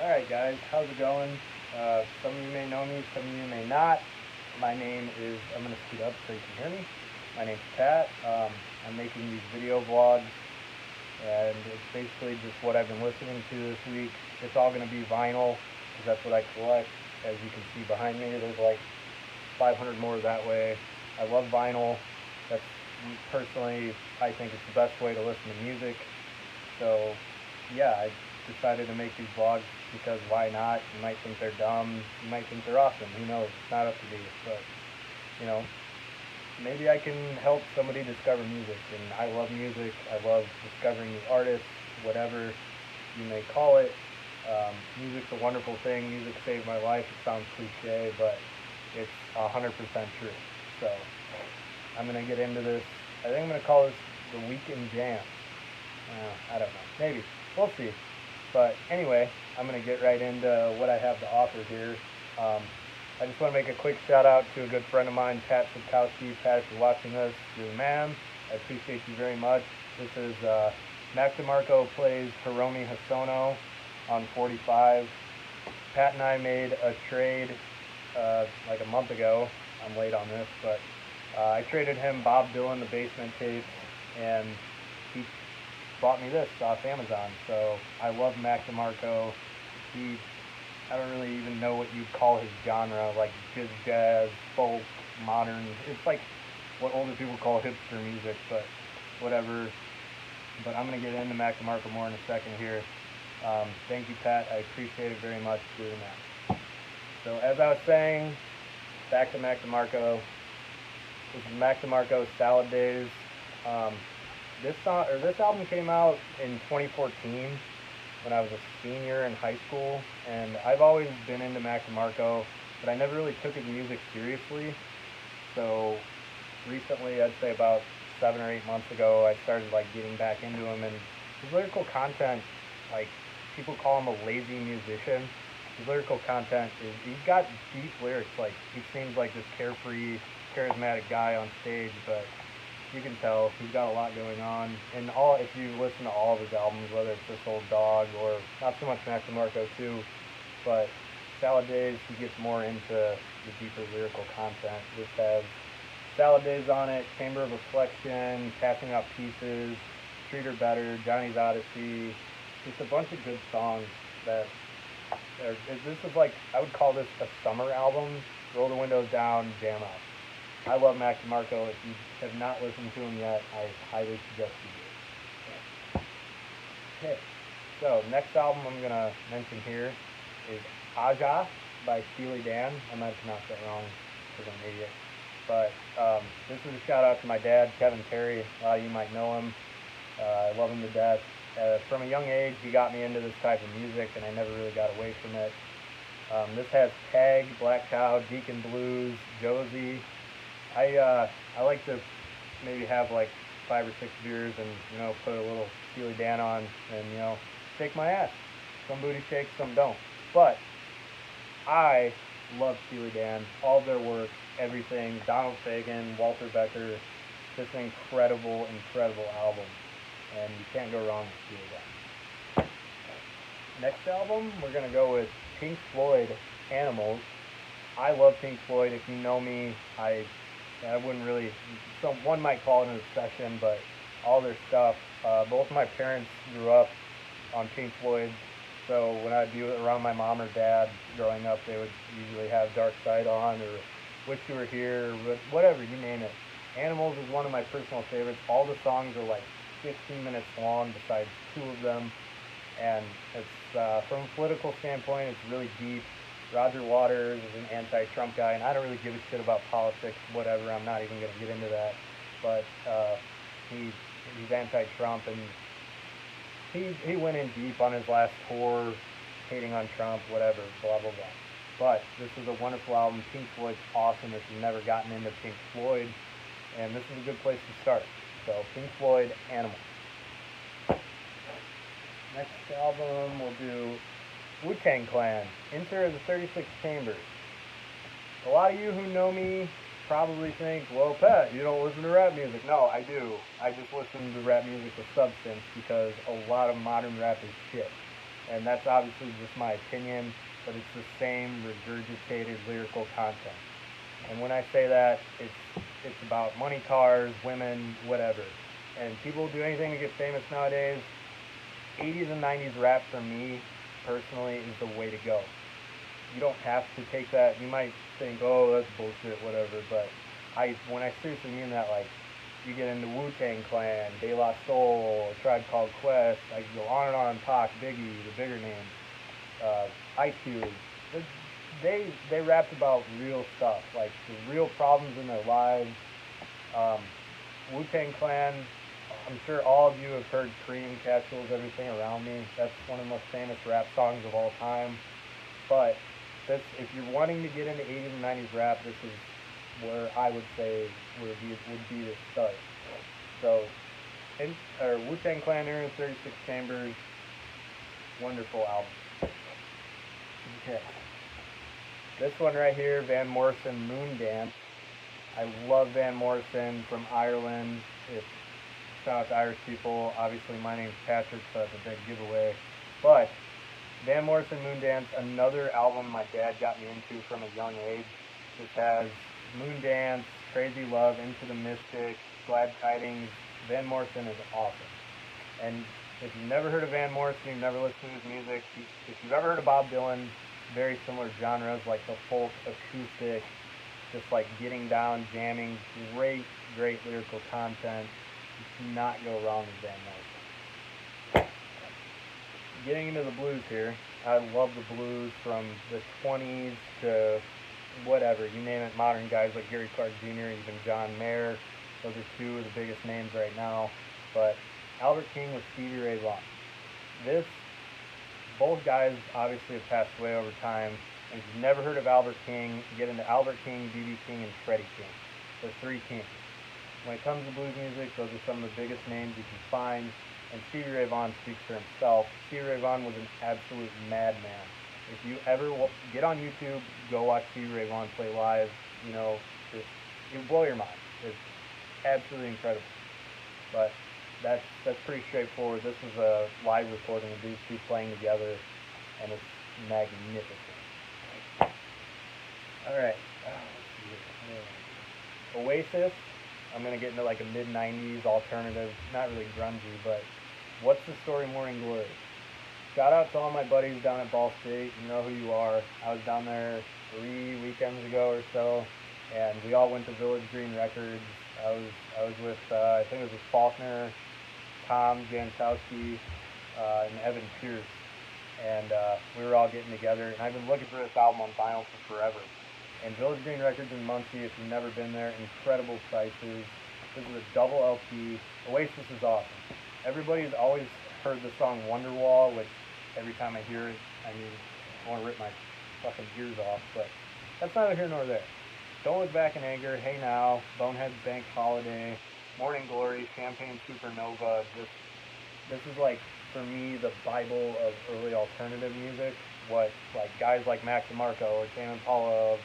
Alright guys, how's it going? Some of you may know me, some of you may not. My name is, I'm going to speed up so you can hear me. My name's Pat. I'm making these video vlogs, and it's basically just what I've been listening to this week. It's all going to be vinyl, because that's what I collect. As you can see behind me, there's like 500 more that way. I love vinyl. That's personally, I think it's the best way to listen to music. So yeah, I decided to make these vlogs because why not? You might think they're dumb, you might think they're awesome, who knows, it's not up to me, but, you know, maybe I can help somebody discover music, and I love music, I love discovering new artists, whatever you may call it. Music's a wonderful thing, music saved my life, it sounds cliche, but it's 100% true, so I'm going to get into this. I think I'm going to call this the Weekend Jam. I don't know, maybe, we'll see. But anyway, I'm going to get right into what I have to offer here. I just want to make a quick shout out to a good friend of mine, Pat Sikowski. Pat, if you're watching this, you're the man. I appreciate you very much. This is Mac DeMarco plays Hiromi Hosono on 45. Pat and I made a trade like a month ago. I'm late on this, but I traded him Bob Dylan, the Basement Tapes, and he bought me this off Amazon. So I love Mac DeMarco. I don't really even know what you'd call his genre, like jazz, folk, modern. It's like what older people call hipster music, but whatever. But I'm going to get into Mac DeMarco more in a second here. Thank you, Pat. I appreciate it very much for doing that. So as I was saying, back to Mac DeMarco. This is Mac DeMarco's Salad Days. This album came out in 2014 when I was a senior in high school, and I've always been into Mac DeMarco, but I never really took his music seriously. So recently, I'd say about 7 or 8 months ago, I started like getting back into him, and his lyrical content, like people call him a lazy musician. His lyrical content he's got deep lyrics. Like he seems like this carefree, charismatic guy on stage, but you can tell he's got a lot going on. And if you listen to all of his albums, whether it's This Old Dog or not so much Mac DeMarco too, but Salad Days, he gets more into the deeper lyrical content. This has Salad Days on it, Chamber of Reflection, Passing Out Pieces, Treat Her Better, Johnny's Odyssey, just a bunch of good songs that this is like, I would call this a summer album. Roll the windows down, jam out. I love Mac DeMarco. If you have not listened to him yet, I highly suggest you do. Okay, so next album I'm going to mention here is Aja by Steely Dan. I might pronounce that wrong because I'm an idiot. But this is a shout out to my dad, Kevin Terry. A lot of you might know him. I love him to death. From a young age, he got me into this type of music, and I never really got away from it. This has Tag, Black Cow, Deacon Blues, Josie. I like to maybe have like 5 or 6 beers and, put a little Steely Dan on and, shake my ass. Some booty shakes, some don't. But I love Steely Dan, all of their work, everything. Donald Fagen, Walter Becker, just an incredible, incredible album. And you can't go wrong with Steely Dan. Next album, we're going to go with Pink Floyd, Animals. I love Pink Floyd. If you know me, I wouldn't really, one might call it an obsession, but all their stuff, both my parents grew up on Pink Floyd, so when I'd be around my mom or dad growing up, they would usually have Dark Side on, or Wish You Were Here, or whatever, you name it. Animals is one of my personal favorites. All the songs are like 15 minutes long, besides 2 of them, and it's, from a political standpoint, it's really deep. Roger Waters is an anti-Trump guy, and I don't really give a shit about politics, whatever, I'm not even going to get into that, but he's anti-Trump, and he went in deep on his last tour, hating on Trump, whatever, blah, blah, blah. But this is a wonderful album. Pink Floyd's awesome if you've never gotten into Pink Floyd, and this is a good place to start. So, Pink Floyd, Animals. Next album, we'll do Wu-Tang Clan, Enter the 36 Chambers. A lot of you who know me probably think, well, Pat, you don't listen to rap music. No, I do. I just listen to rap music with substance because a lot of modern rap is shit. And that's obviously just my opinion, but it's the same regurgitated lyrical content. And when I say that, it's about money, cars, women, whatever. And people do anything to get famous nowadays. 80s and 90s rap for me personally is the way to go. You don't have to take that. You might think, oh, that's bullshit, whatever. But when I seriously mean that, like, you get into Wu-Tang Clan, De La Soul, Tribe Called Quest. I can go on and on. Pac, Biggie, the bigger names, Ice Cube. They rapped about real stuff, like the real problems in their lives. Um, Wu-Tang Clan. I'm sure all of you have heard Cream, Casuals, Everything Around Me. That's one of the most famous rap songs of all time. But if you're wanting to get into 80s and 90s rap, this is where I would say would be the start. So, Wu-Tang Clan, Aaron 36 Chambers, wonderful album. Okay. This one right here, Van Morrison, Moon Dance. I love Van Morrison from Ireland. Shout out to Irish people. Obviously, my name's Patrick, so that's a big giveaway. But Van Morrison, Moon Dance, another album my dad got me into from a young age. This has Moon Dance, Crazy Love, Into the Mystic, Glad Tidings. Van Morrison is awesome. And if you've never heard of Van Morrison, you've never listened to his music, if you've ever heard of Bob Dylan, very similar genres like the folk, acoustic, just like getting down, jamming, great lyrical content. You cannot go wrong with Van Morrison. Getting into the blues here, I love the blues from the 20s to whatever, you name it, modern guys like Gary Clark Jr., even John Mayer. Those are two of the biggest names right now. But Albert King with Stevie Ray Vaughan. Both guys obviously have passed away over time. And if you've never heard of Albert King, get into Albert King, B.B. King, and Freddie King. The three kings. When it comes to blues music, those are some of the biggest names you can find. And Stevie Ray Vaughan speaks for himself. Stevie Ray Vaughan was an absolute madman. If you ever get on YouTube, go watch Stevie Ray Vaughan play live. It will blow your mind. It's absolutely incredible. But that's pretty straightforward. This is a live recording of these two playing together, and it's magnificent. All right. Oasis. I'm going to get into like a mid-90s alternative, not really grungy, but What's the Story, Morning Glory. Shout out to all my buddies down at Ball State. You know who you are. I was down there 3 weekends ago or so, and we all went to Village Green Records. I was with, I think it was with Faulkner, Tom Jankowski, and Evan Pierce, and we were all getting together, and I've been looking for this album on vinyl for forever. And Village Green Records in Muncie, if you've never been there, incredible prices. This is a double LP. Oasis is awesome. Everybody's always heard the song Wonderwall, which every time I hear it, I want to rip my fucking ears off, but that's neither here nor there. Don't Look Back in Anger, Hey Now, Bonehead's Bank Holiday, Morning Glory, Champagne Supernova. This is like, for me, the Bible of early alternative music. What, like, guys like Mac DeMarco or Tame Impala,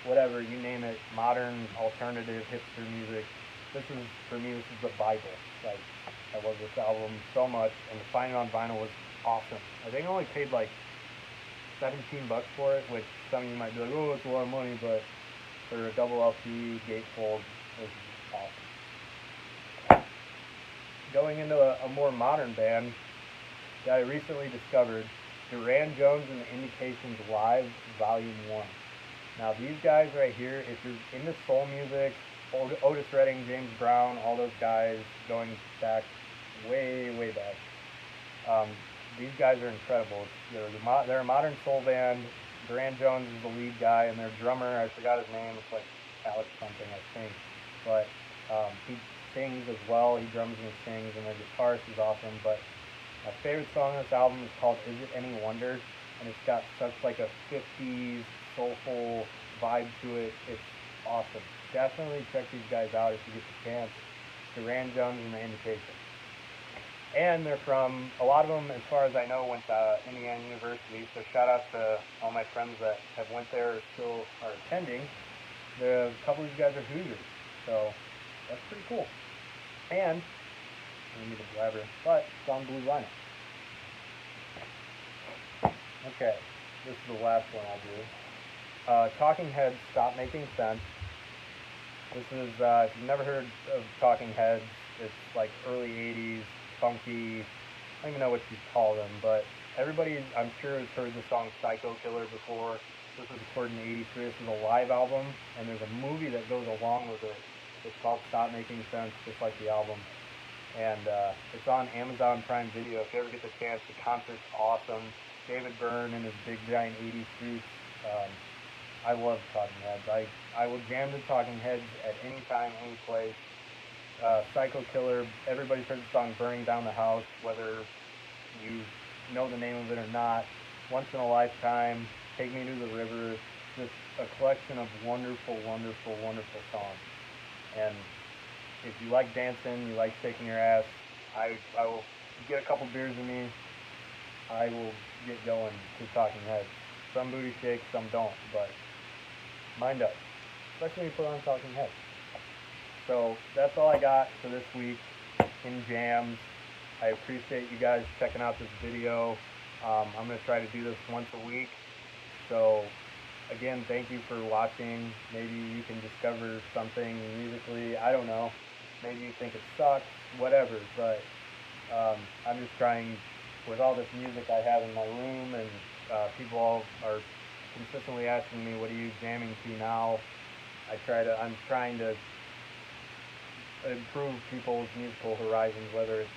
whatever, you name it, modern alternative hipster music. For me, this is the Bible. Like, I love this album so much, and to find it on vinyl was awesome. I think I only paid like $17 for it, which some of you might be like, oh, it's a lot of money, but for a double LP gatefold, it was awesome. Going into a more modern band that I recently discovered, Duran Jones and the Indications Live, Volume 1. Now, these guys right here, if you're into soul music, Otis Redding, James Brown, all those guys going back way back. These guys are incredible. They're a modern soul band. Duran Jones is the lead guy, and their drummer, I forgot his name, it's like Alex something, I think. But he sings as well. He drums and he sings, and their guitarist is awesome. But my favorite song on this album is called Is It Any Wonder? And it's got such like a 50s soulful vibe to it. It's awesome. Definitely check these guys out if you get the chance. Duran Jones and the Indications. And they're from, a lot of them, as far as I know, went to Indiana University. So shout out to all my friends that have went there or still are attending. A couple of these guys are Hoosiers. So that's pretty cool. And, I don't need a blabber, but it's on Blue Vinyl. Okay, this is the last one I'll do. Talking Heads, Stop Making Sense. This is, if you've never heard of Talking Heads, it's like early 80s, funky, I don't even know what you call them, but everybody, I'm sure, has heard the song Psycho Killer before. This was recorded in '83. This is a live album, and there's a movie that goes along with it. It's called Stop Making Sense, just like the album. And it's on Amazon Prime Video. If you ever get the chance, the concert's awesome. David Byrne in his big giant '80s suits. I love Talking Heads. I will jam to Talking Heads at any time, any place. Psycho Killer, everybody's heard the song Burning Down the House, whether you know the name of it or not. Once in a Lifetime, Take Me to the River, just a collection of wonderful, wonderful, wonderful songs. And if you like dancing, you like shaking your ass, I will get a couple beers in me, I will get going to Talking Heads. Some booty shake, some don't, but mind up, especially when you put on Talking Heads. So that's all I got for this week in jams. I appreciate you guys checking out this video. I'm going to try to do this once a week. So again, thank you for watching. Maybe you can discover something musically. I don't know. Maybe you think it sucks, whatever. But I'm just trying, with all this music I have in my room, and people all are consistently asking me, what are you jamming to now? I'm trying to improve people's musical horizons, whether it's